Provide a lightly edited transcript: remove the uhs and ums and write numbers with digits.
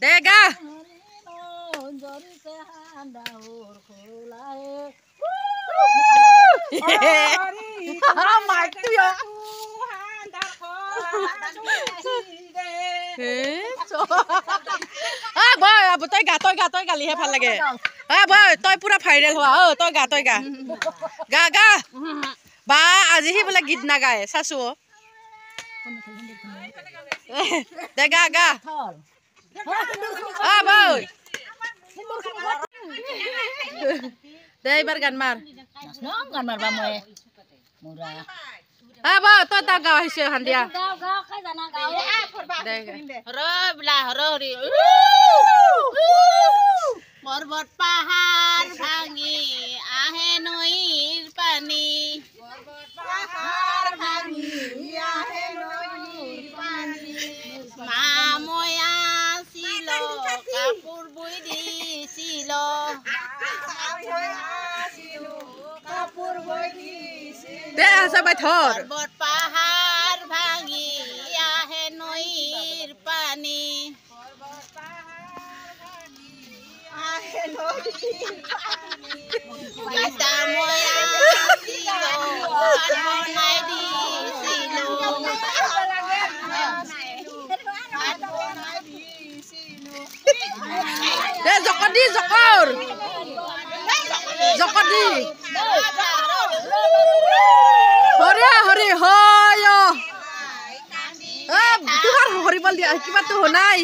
দে গা তই গালিহে ভাল লাগে তই পুৰা ভাইৰেল হোৱা তই গা গা গা বা আজি সি বোলে গীত নাগায় চাচো দে গা গা দে এইবাৰ গান মাৰ তই তাক গাৱ আহিছে সন্ধিয়া পৰ্বত পাহাৰ ভাঙি আহে নৈৰ পানী মাময়া ছিল কাপোৰ বৈ দিছিল পৰ্বত পাহাৰ ভাঙি আহে নৈৰ পানী জকদি জকৰ জকদি হৰে হৰি হয় তোমাৰ হৰিবল দিয়া কিবাটো নাই